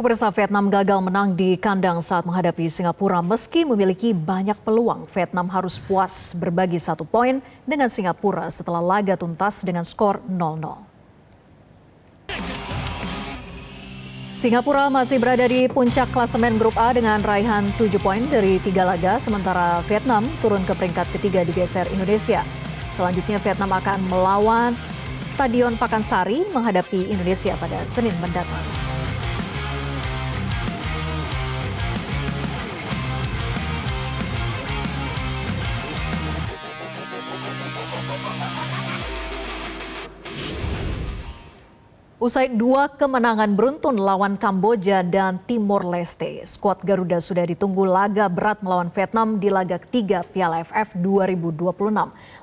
Pemirsa, Vietnam gagal menang di kandang saat menghadapi Singapura. Meski memiliki banyak peluang, Vietnam harus puas berbagi 1 poin dengan Singapura setelah laga tuntas dengan skor 0-0. Singapura masih berada di puncak klasemen grup A dengan raihan 7 poin dari 3 laga, sementara Vietnam turun ke peringkat ketiga digeser Indonesia. Selanjutnya Vietnam akan melawan Stadion Pakansari menghadapi Indonesia pada Senin mendatang. Usai 2 kemenangan beruntun lawan Kamboja dan Timor Leste, skuad Garuda sudah ditunggu laga berat melawan Vietnam di laga ketiga Piala AFF 2026.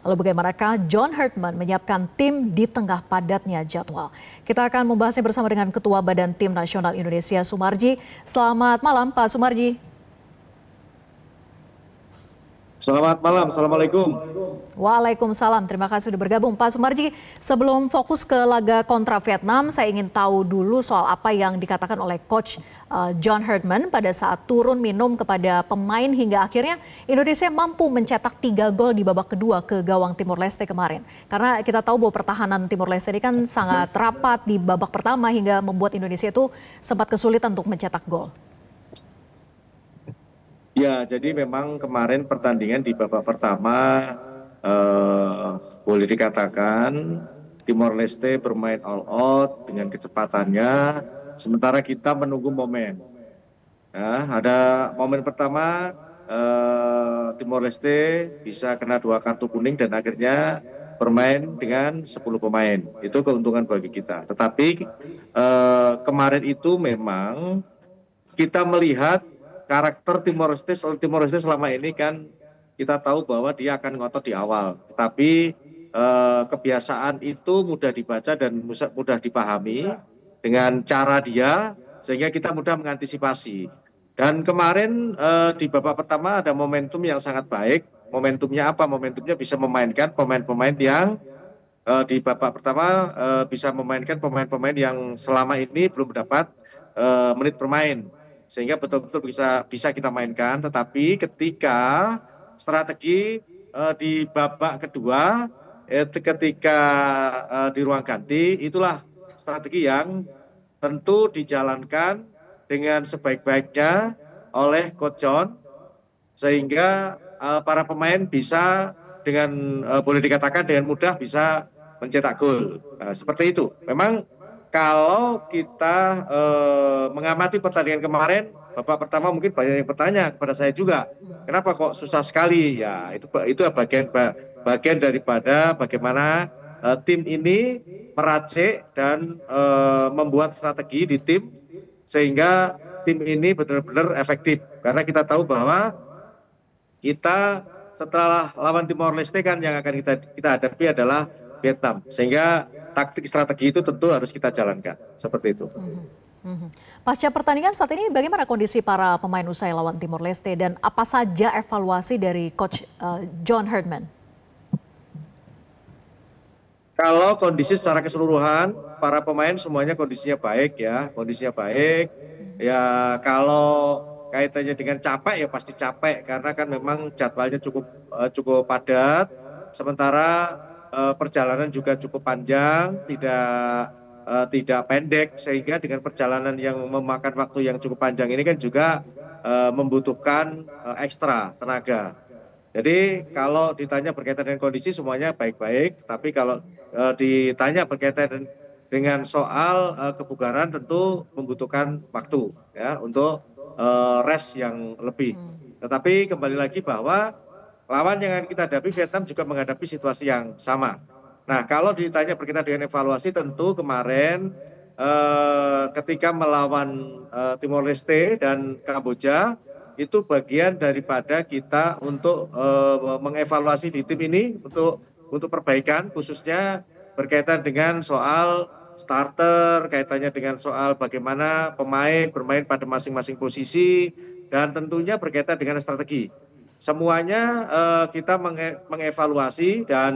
Lalu bagaimanakah John Herdman menyiapkan tim di tengah padatnya jadwal? Kita akan membahasnya bersama dengan Ketua Badan Tim Nasional Indonesia, Sumarji. Selamat malam, Pak Sumarji. Selamat malam, Assalamualaikum. Waalaikumsalam, terima kasih sudah bergabung. Pak Sumarji, sebelum fokus ke laga kontra Vietnam, saya ingin tahu dulu soal apa yang dikatakan oleh Coach John Herdman pada saat turun minum kepada pemain hingga akhirnya Indonesia mampu mencetak 3 gol di babak kedua ke gawang Timor Leste kemarin. Karena kita tahu bahwa pertahanan Timor Leste ini kan sangat rapat di babak pertama hingga membuat Indonesia itu sempat kesulitan untuk mencetak gol. Ya, jadi memang kemarin pertandingan di babak pertama boleh dikatakan Timor Leste bermain all out dengan kecepatannya, sementara kita menunggu momen. Nah, ada momen pertama Timor Leste bisa kena 2 kartu kuning dan akhirnya bermain dengan 10 pemain. Itu keuntungan bagi kita. Tetapi kemarin itu memang kita melihat karakter Timor Leste selama ini kan kita tahu bahwa dia akan ngotot di awal. Tetapi kebiasaan itu mudah dibaca dan mudah dipahami dengan cara dia sehingga kita mudah mengantisipasi. Dan kemarin di babak pertama ada momentum yang sangat baik. Momentumnya apa? Momentumnya bisa memainkan pemain-pemain yang di babak pertama bisa memainkan pemain-pemain yang selama ini belum mendapat menit bermain. Sehingga betul-betul bisa kita mainkan, tetapi ketika strategi di babak kedua ketika di ruang ganti, itulah strategi yang tentu dijalankan dengan sebaik-baiknya oleh Coach John, sehingga para pemain bisa dengan boleh dikatakan dengan mudah bisa mencetak gol. Seperti itu. Memang kalau kita mengamati pertandingan kemarin, babak pertama mungkin banyak yang bertanya kepada saya juga, kenapa kok susah sekali? Ya, itu bagian daripada bagaimana tim ini meracik dan membuat strategi di tim sehingga tim ini benar-benar efektif. Karena kita tahu bahwa kita setelah lawan Timor Leste kan yang akan kita hadapi adalah Vietnam, sehingga taktik strategi itu tentu harus kita jalankan seperti itu. Pasca pertandingan saat ini bagaimana kondisi para pemain usai lawan Timor Leste dan apa saja evaluasi dari Coach John Herdman? Kalau kondisi secara keseluruhan para pemain semuanya kondisinya baik ya, kondisinya baik. Ya kalau kaitannya dengan capek ya pasti capek karena kan memang jadwalnya cukup padat. Sementara perjalanan juga cukup panjang, tidak pendek, sehingga dengan perjalanan yang memakan waktu yang cukup panjang ini kan juga membutuhkan ekstra tenaga. Jadi kalau ditanya berkaitan dengan kondisi semuanya baik-baik, tapi kalau ditanya berkaitan dengan soal kebugaran tentu membutuhkan waktu ya untuk rest yang lebih. Tetapi kembali lagi bahwa lawan yang akan kita hadapi Vietnam juga menghadapi situasi yang sama. Nah, kalau ditanya berkaitan dengan evaluasi, tentu kemarin ketika melawan Timor Leste dan Kamboja, itu bagian daripada kita untuk mengevaluasi di tim ini untuk perbaikan, khususnya berkaitan dengan soal starter, kaitannya dengan soal bagaimana pemain bermain pada masing-masing posisi, dan tentunya berkaitan dengan strategi. Semuanya kita mengevaluasi dan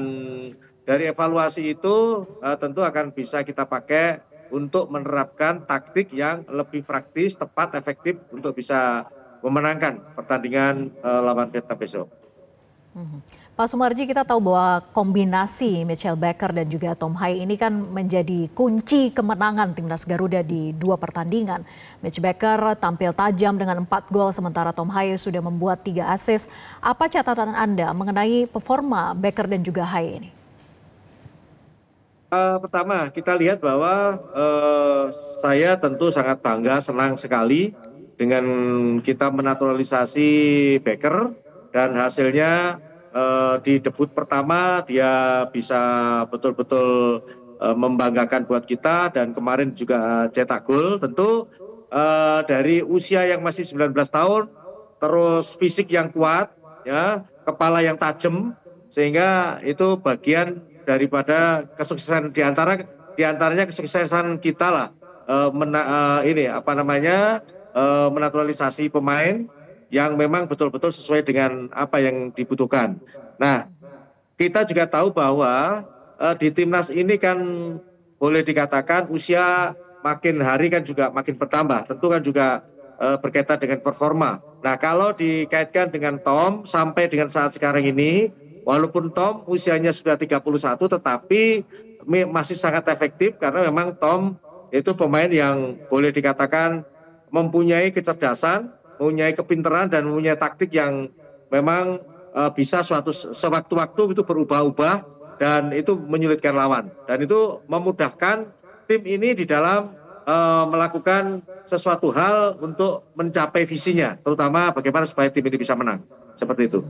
dari evaluasi itu tentu akan bisa kita pakai untuk menerapkan taktik yang lebih praktis, tepat, efektif untuk bisa memenangkan pertandingan lawan Vietnam besok. Pak Sumarji, kita tahu bahwa kombinasi Mitchell Baker dan juga Tom Hai ini kan menjadi kunci kemenangan timnas Garuda di 2 pertandingan. Mitch Baker tampil tajam dengan 4 gol, sementara Tom Hai sudah membuat 3 assist. Apa catatan Anda mengenai performa Baker dan juga Hai ini? Pertama, kita lihat bahwa saya tentu sangat bangga, senang sekali dengan kita menaturalisasi Baker dan hasilnya di debut pertama dia bisa betul-betul membanggakan buat kita dan kemarin juga cetak gol. Tentu dari usia yang masih 19 tahun, terus fisik yang kuat, ya, kepala yang tajam, sehingga itu bagian daripada kesuksesan diantaranya kesuksesan kita lah menaturalisasi pemain yang memang betul-betul sesuai dengan apa yang dibutuhkan. Nah, kita juga tahu bahwa di timnas ini kan boleh dikatakan usia makin hari kan juga makin bertambah. Tentu kan juga berkaitan dengan performa. Nah, kalau dikaitkan dengan Tom sampai dengan saat sekarang ini, walaupun Tom usianya sudah 31 tetapi masih sangat efektif karena memang Tom itu pemain yang boleh dikatakan mempunyai kecerdasan, mempunyai kepintaran dan mempunyai taktik yang memang bisa sewaktu-waktu itu berubah-ubah dan itu menyulitkan lawan. Dan itu memudahkan tim ini di dalam melakukan sesuatu hal untuk mencapai visinya, terutama bagaimana supaya tim ini bisa menang. Seperti itu.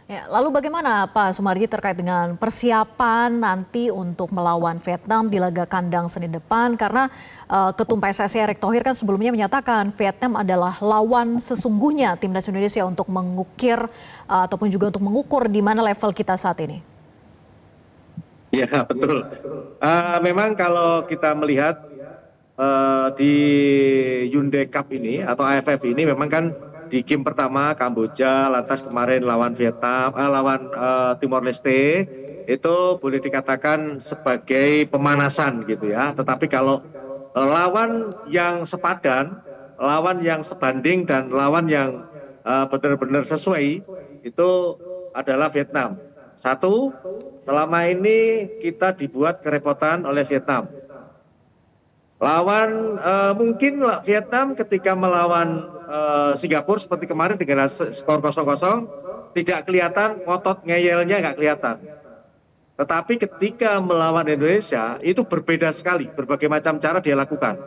Ya, lalu bagaimana Pak Sumarji terkait dengan persiapan nanti untuk melawan Vietnam di laga kandang Senin depan? Karena Ketum PSSI Erick Thohir kan sebelumnya menyatakan Vietnam adalah lawan sesungguhnya timnas Indonesia untuk mengukir ataupun juga untuk mengukur di mana level kita saat ini. Ya, betul. Memang kalau kita melihat di Hyundai Cup ini atau AFF ini memang kan di game pertama Kamboja, lantas kemarin lawan Vietnam, lawan Timor Leste itu boleh dikatakan sebagai pemanasan gitu ya. Tetapi kalau lawan yang sepadan, lawan yang sebanding dan lawan yang benar-benar sesuai itu adalah Vietnam. Satu, selama ini kita dibuat kerepotan oleh Vietnam. Lawan mungkin Vietnam ketika melawan Singapura seperti kemarin dengan skor 0-0 tidak kelihatan ngotot ngeyelnya, nggak kelihatan. Tetapi ketika melawan Indonesia itu berbeda sekali, berbagai macam cara dia lakukan.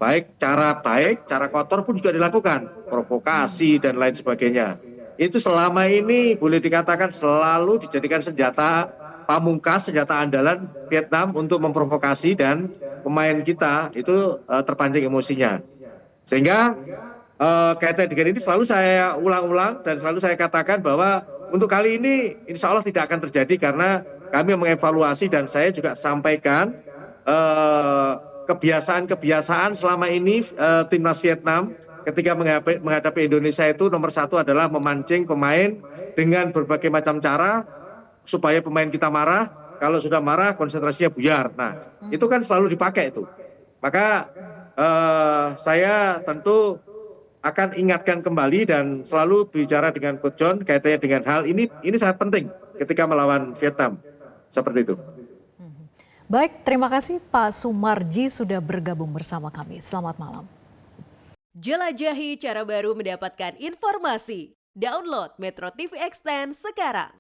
Baik, cara kotor pun juga dilakukan, provokasi dan lain sebagainya. Itu selama ini boleh dikatakan selalu dijadikan senjata pamungkas, senjata andalan Vietnam untuk memprovokasi dan pemain kita itu terpancing emosinya. Sehingga kaitan dengan ini selalu saya ulang-ulang dan selalu saya katakan bahwa untuk kali ini insya Allah tidak akan terjadi karena kami mengevaluasi dan saya juga sampaikan kebiasaan selama ini timnas Vietnam ketika menghadapi Indonesia itu nomor 1 adalah memancing pemain dengan berbagai macam cara supaya pemain kita marah. Kalau sudah marah konsentrasinya buyar. Nah, itu kan selalu dipakai itu. Maka saya tentu akan ingatkan kembali dan selalu bicara dengan Coach John kaitannya dengan hal ini sangat penting ketika melawan Vietnam. Seperti itu. Baik, terima kasih Pak Sumarji sudah bergabung bersama kami. Selamat malam. Jelajahi cara baru mendapatkan informasi. Download Metro TV Extend sekarang.